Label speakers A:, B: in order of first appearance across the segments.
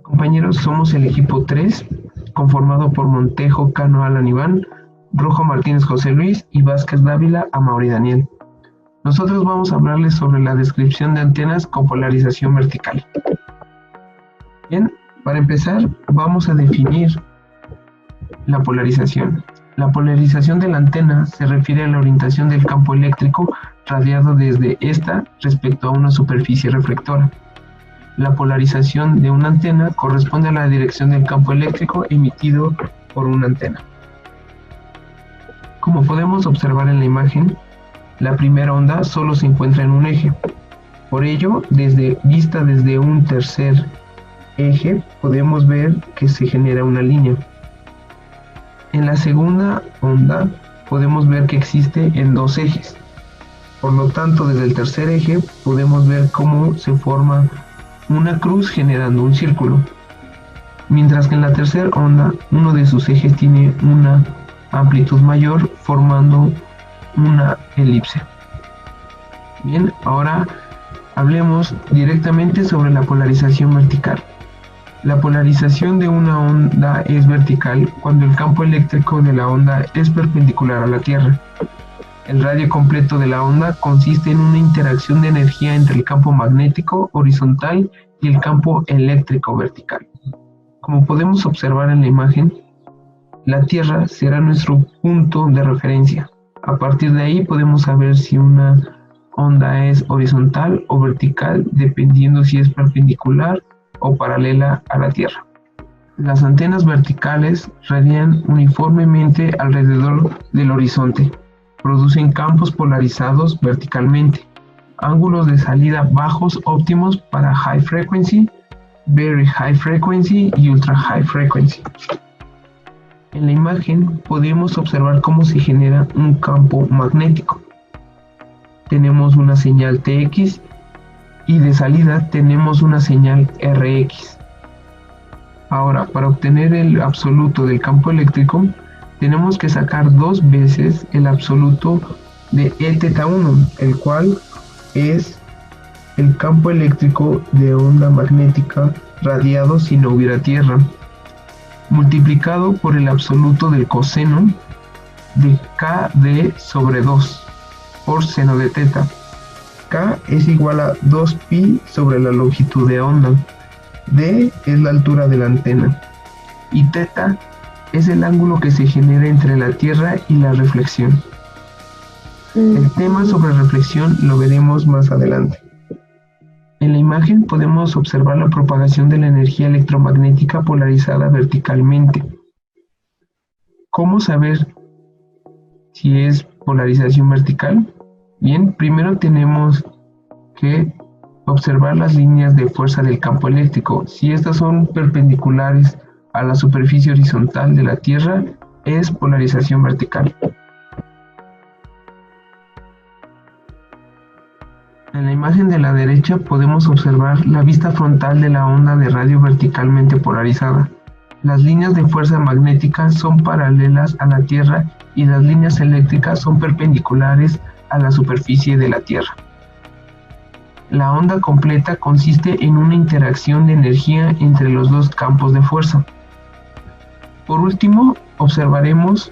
A: Compañeros, somos el equipo 3, conformado por Montejo, Cano, Alan Iván, Rojo Martínez José Luis y Vázquez Dávila Amaury Daniel. Nosotros vamos a hablarles sobre la descripción de antenas con polarización vertical. Bien, para empezar vamos a definir la polarización. La polarización de la antena se refiere a la orientación del campo eléctrico radiado desde esta respecto a una superficie reflectora. La polarización de una antena corresponde a la dirección del campo eléctrico emitido por una antena. Como podemos observar en la imagen, la primera onda solo se encuentra en un eje. Por ello, vista desde un tercer eje, podemos ver que se genera una línea. En la segunda onda podemos ver que existe en dos ejes. Por lo tanto, desde el tercer eje podemos ver cómo se forma una cruz generando un círculo, mientras que en la tercera onda uno de sus ejes tiene una amplitud mayor formando una elipse. Bien, ahora hablemos directamente sobre la polarización vertical. La polarización de una onda es vertical cuando el campo eléctrico de la onda es perpendicular a la Tierra. El radio completo de la onda consiste en una interacción de energía entre el campo magnético horizontal y el campo eléctrico vertical. Como podemos observar en la imagen, la Tierra será nuestro punto de referencia. A partir de ahí podemos saber si una onda es horizontal o vertical, dependiendo si es perpendicular o paralela a la Tierra. Las antenas verticales radian uniformemente alrededor del horizonte. Producen campos polarizados verticalmente, ángulos de salida bajos óptimos para high frequency, very high frequency y ultra high frequency. En la imagen podemos observar cómo se genera un campo magnético. Tenemos una señal TX y de salida tenemos una señal RX. Ahora, para obtener el absoluto del campo eléctrico, tenemos que sacar dos veces el absoluto de Eθ1, el cual es el campo eléctrico de onda magnética radiado si no hubiera Tierra, multiplicado por el absoluto del coseno de KD sobre 2 por seno de θ. K es igual a 2pi sobre la longitud de onda, D es la altura de la antena y θ es el ángulo que se genera entre la Tierra y la reflexión. El tema sobre reflexión lo veremos más adelante. En la imagen podemos observar la propagación de la energía electromagnética polarizada verticalmente. ¿Cómo saber si es polarización vertical? Bien, primero tenemos que observar las líneas de fuerza del campo eléctrico. Si estas son perpendiculares a la superficie horizontal de la Tierra, es polarización vertical. En la imagen de la derecha podemos observar la vista frontal de la onda de radio verticalmente polarizada. Las líneas de fuerza magnética son paralelas a la Tierra y las líneas eléctricas son perpendiculares a la superficie de la Tierra. La onda completa consiste en una interacción de energía entre los dos campos de fuerza. Por último, observaremos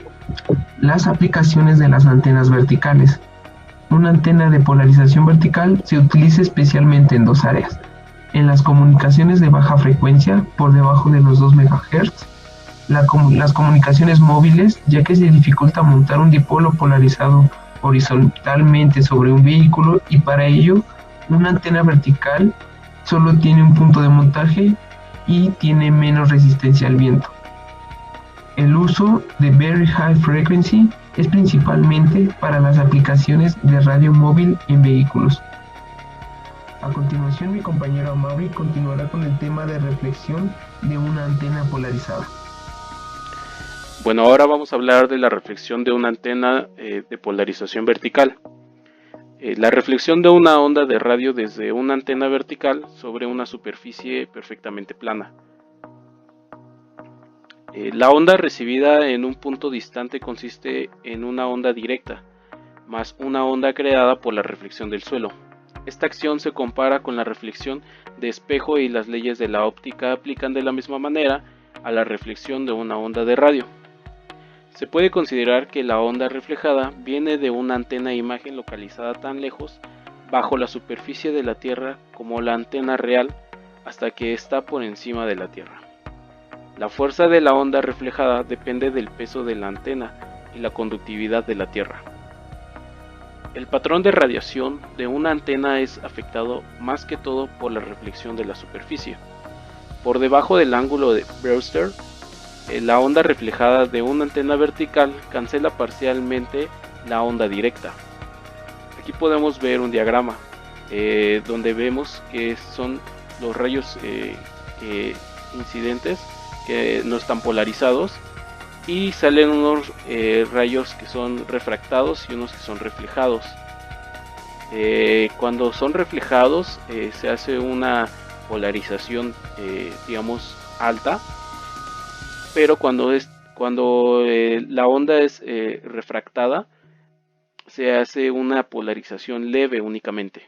A: las aplicaciones de las antenas verticales. Una antena de polarización vertical se utiliza especialmente en dos áreas: en las comunicaciones de baja frecuencia, por debajo de los 2 MHz, las comunicaciones móviles, ya que se dificulta montar un dipolo polarizado horizontalmente sobre un vehículo, y para ello una antena vertical solo tiene un punto de montaje y tiene menos resistencia al viento. El uso de Very High Frequency es principalmente para las aplicaciones de radio móvil en vehículos. A continuación, mi compañero Amaury continuará con el tema de reflexión de una antena polarizada.
B: Bueno, ahora vamos a hablar de la reflexión de una antena de polarización vertical. La reflexión de una onda de radio desde una antena vertical sobre una superficie perfectamente plana. La onda recibida en un punto distante consiste en una onda directa, más una onda creada por la reflexión del suelo. Esta acción se compara con la reflexión de espejo y las leyes de la óptica aplican de la misma manera a la reflexión de una onda de radio. Se puede considerar que la onda reflejada viene de una antena de imagen localizada tan lejos bajo la superficie de la Tierra como la antena real hasta que está por encima de la Tierra. La fuerza de la onda reflejada depende del peso de la antena y la conductividad de la Tierra. El patrón de radiación de una antena es afectado más que todo por la reflexión de la superficie. Por debajo del ángulo de Brewster, la onda reflejada de una antena vertical cancela parcialmente la onda directa. Aquí podemos ver un diagrama donde vemos que son los rayos incidentes que no están polarizados y salen unos rayos que son refractados y unos que son reflejados. Cuando son reflejados se hace una polarización digamos alta, pero cuando la onda es refractada se hace una polarización leve únicamente.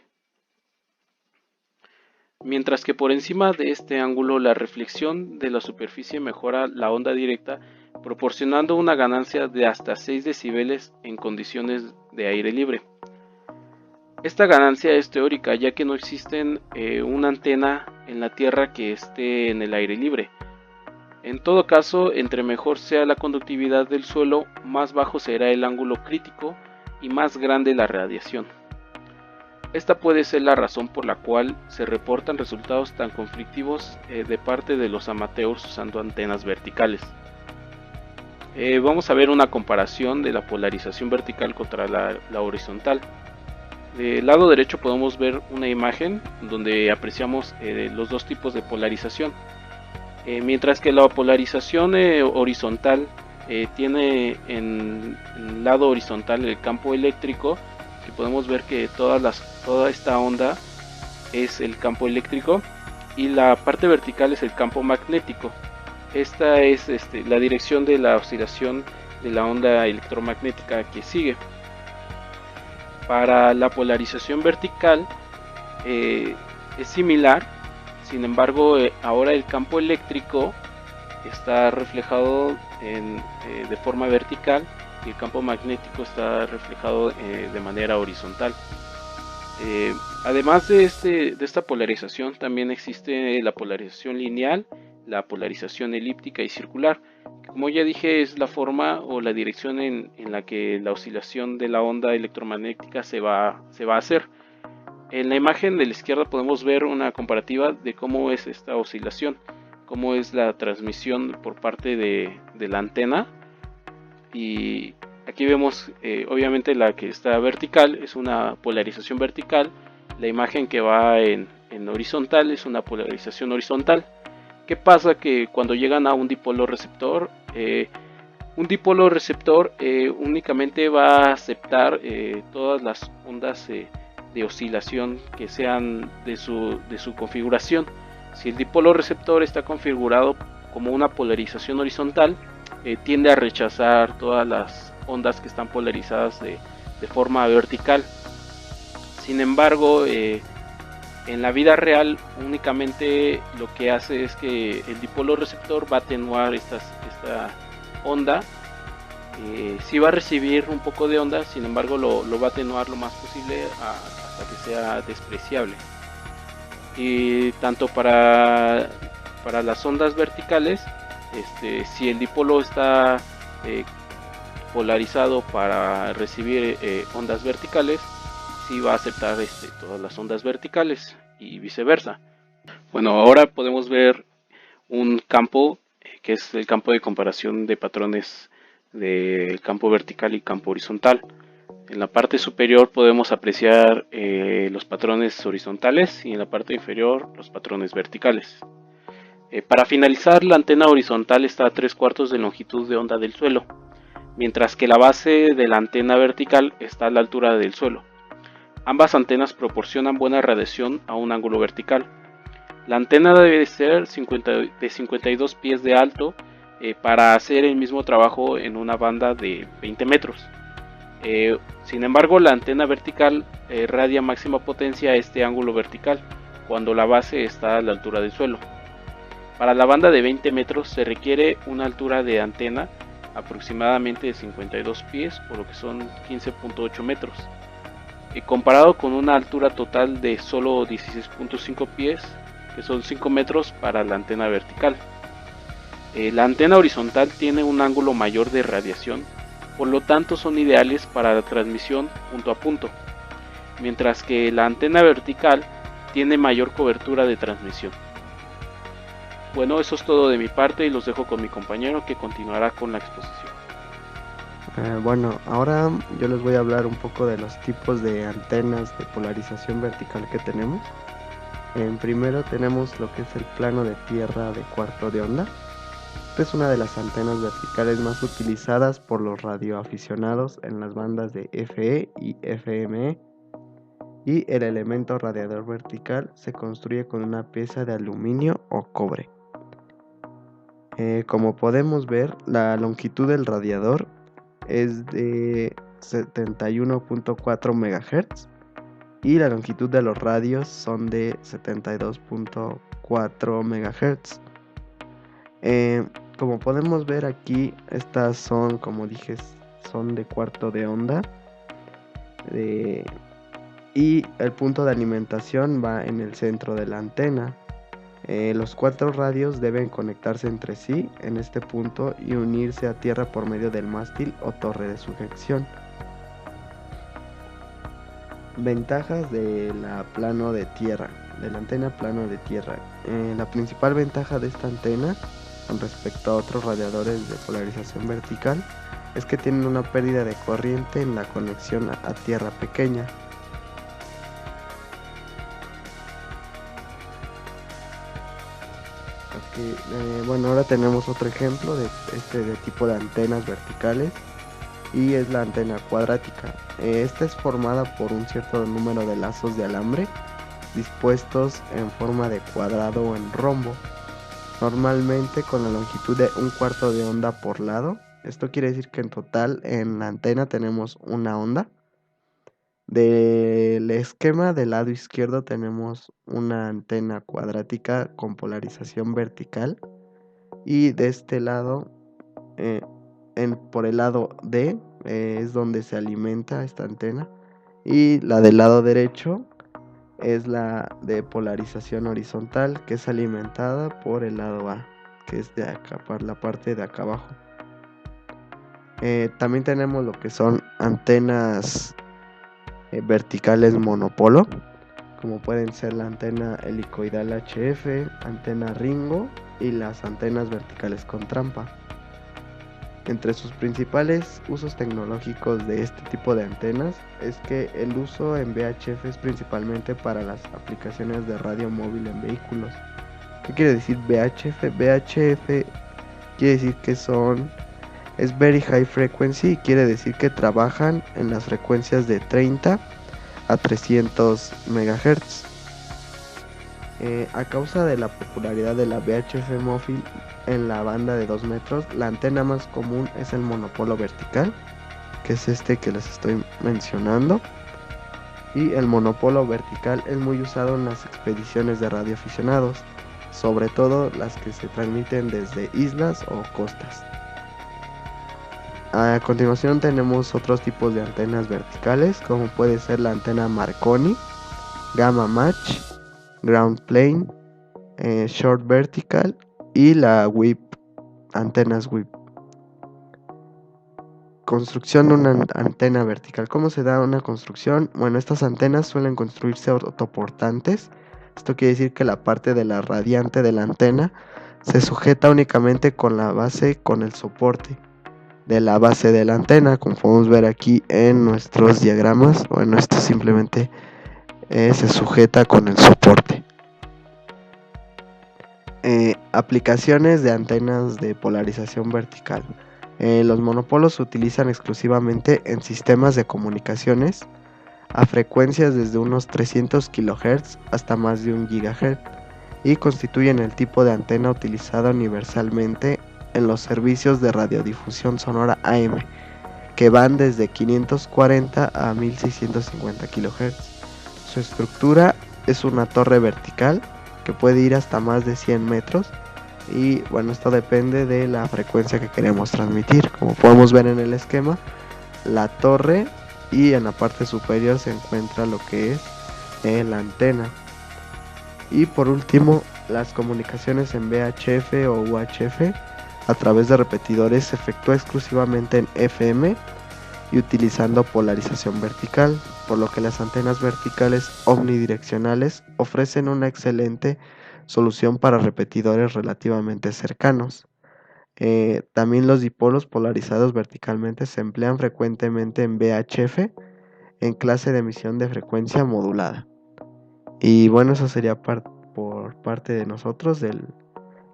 B: Mientras que por encima de este ángulo la reflexión de la superficie mejora la onda directa, proporcionando una ganancia de hasta 6 decibeles en condiciones de aire libre. Esta ganancia es teórica, ya que no existe una antena en la Tierra que esté en el aire libre. En todo caso, entre mejor sea la conductividad del suelo, más bajo será el ángulo crítico y más grande la radiación. Esta puede ser la razón por la cual se reportan resultados tan conflictivos de parte de los amateurs usando antenas verticales. Vamos a ver una comparación de la polarización vertical contra la horizontal. Del lado derecho podemos ver una imagen donde apreciamos los dos tipos de polarización. Mientras que la polarización horizontal tiene en el lado horizontal el campo eléctrico, que podemos ver que toda esta onda es el campo eléctrico y la parte vertical es el campo magnético. Esta es la dirección de la oscilación de la onda electromagnética que sigue. Para la polarización vertical es similar, sin embargo ahora el campo eléctrico está reflejado de forma vertical y el campo magnético está reflejado de manera horizontal. Además de esta polarización también existe la polarización lineal, la polarización elíptica y circular. Como ya dije, es la forma o la dirección en la que la oscilación de la onda electromagnética se va a hacer. En la imagen de la izquierda podemos ver una comparativa de cómo es esta oscilación, cómo es la transmisión por parte de la antena. Y aquí vemos obviamente la que está vertical es una polarización vertical, la imagen que va en horizontal es una polarización horizontal. ¿Qué pasa? Que cuando llegan a un dipolo receptor únicamente va a aceptar todas las ondas de oscilación que sean de su configuración. Si el dipolo receptor está configurado como una polarización horizontal, tiende a rechazar todas las ondas que están polarizadas de forma vertical. Sin embargo, en la vida real únicamente lo que hace es que el dipolo receptor va a atenuar esta onda. Sí va a recibir un poco de onda, sin embargo lo va a atenuar lo más posible hasta que sea despreciable. Y tanto para las ondas verticales, si el dipolo está polarizado para recibir ondas verticales, sí va a aceptar todas las ondas verticales y viceversa. Bueno, ahora podemos ver un campo que es el campo de comparación de patrones del campo vertical y campo horizontal. En la parte superior podemos apreciar los patrones horizontales y en la parte inferior los patrones verticales. Para finalizar, la antena horizontal está a 3/4 de longitud de onda del suelo, mientras que la base de la antena vertical está a la altura del suelo. Ambas antenas proporcionan buena radiación a un ángulo vertical. La antena debe ser de 52 pies de alto para hacer el mismo trabajo en una banda de 20 metros. Sin embargo, la antena vertical radia máxima potencia a este ángulo vertical cuando la base está a la altura del suelo. Para la banda de 20 metros se requiere una altura de antena aproximadamente de 52 pies, por lo que son 15.8 metros. Comparado con una altura total de solo 16.5 pies, que son 5 metros para la antena vertical. La antena horizontal tiene un ángulo mayor de radiación, por lo tanto son ideales para la transmisión punto a punto, mientras que la antena vertical tiene mayor cobertura de transmisión. Bueno, eso es todo de mi parte y los dejo con mi compañero que continuará con la exposición.
C: Bueno, ahora yo les voy a hablar un poco de los tipos de antenas de polarización vertical que tenemos. Primero tenemos lo que es el plano de tierra de cuarto de onda. Esta es una de las antenas verticales más utilizadas por los radioaficionados en las bandas de FE y FME. Y el elemento radiador vertical se construye con una pieza de aluminio o cobre. Como podemos ver, la longitud del radiador es de 71.4 MHz y la longitud de los radios son de 72.4 MHz. Como podemos ver aquí, estas son, como dije, son de cuarto de onda y el punto de alimentación va en el centro de la antena. Los 4 radios deben conectarse entre sí en este punto y unirse a tierra por medio del mástil o torre de sujeción. Ventajas de la plano de tierra, de la antena plano de tierra. La principal ventaja de esta antena con respecto a otros radiadores de polarización vertical es que tienen una pérdida de corriente en la conexión a tierra pequeña. Bueno, ahora tenemos otro ejemplo de tipo de antenas verticales y es la antena cuadrática. Esta es formada por un cierto número de lazos de alambre dispuestos en forma de cuadrado o en rombo, normalmente con la longitud de 1/4 de onda por lado. Esto quiere decir que en total en la antena tenemos una onda. Del esquema del lado izquierdo tenemos una antena cuadrática con polarización vertical y de este lado, por el lado D, es donde se alimenta esta antena, y la del lado derecho es la de polarización horizontal, que es alimentada por el lado A, que es de acá, por la parte de acá abajo. También tenemos lo que son antenas verticales monopolo, como pueden ser la antena helicoidal HF, antena Ringo y las antenas verticales con trampa. Entre sus principales usos tecnológicos de este tipo de antenas es que el uso en VHF es principalmente para las aplicaciones de radio móvil en vehículos. ¿Qué quiere decir VHF? VHF quiere decir que es Very High Frequency y quiere decir que trabajan en las frecuencias de 30 a 300 MHz. A causa de la popularidad de la VHF móvil en la banda de 2 metros, la antena más común es el monopolo vertical, que es este que les estoy mencionando. Y el monopolo vertical es muy usado en las expediciones de radioaficionados, sobre todo las que se transmiten desde islas o costas. A continuación tenemos otros tipos de antenas verticales, como puede ser la antena Marconi, Gamma Match, Ground Plane, Short Vertical y la WIP, antenas WIP. Construcción de una antena vertical. ¿Cómo se da una construcción? Bueno, estas antenas suelen construirse autoportantes. Esto quiere decir que la parte de la radiante de la antena se sujeta únicamente con la base, con el soporte de la base de la antena, como podemos ver aquí en nuestros diagramas. Bueno, esto simplemente se sujeta con el soporte. Aplicaciones de antenas de polarización vertical. Los monopolos se utilizan exclusivamente en sistemas de comunicaciones a frecuencias desde unos 300 kHz hasta más de 1 GHz y constituyen el tipo de antena utilizada universalmente en los servicios de radiodifusión sonora AM. que van desde 540 a 1650 kHz. Su estructura es una torre vertical que puede ir hasta más de 100 metros y bueno, esto depende de la frecuencia que queremos transmitir. Como podemos ver en el esquema, la torre y en la parte superior se encuentra lo que es la antena. Y por último, las comunicaciones en VHF o UHF a través de repetidores se efectúa exclusivamente en FM y utilizando polarización vertical, por lo que las antenas verticales omnidireccionales ofrecen una excelente solución para repetidores relativamente cercanos. También los dipolos polarizados verticalmente se emplean frecuentemente en VHF en clase de emisión de frecuencia modulada. Y bueno, eso sería por parte de nosotros del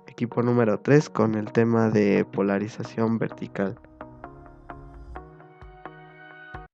C: equipo número 3 con el tema de polarización vertical.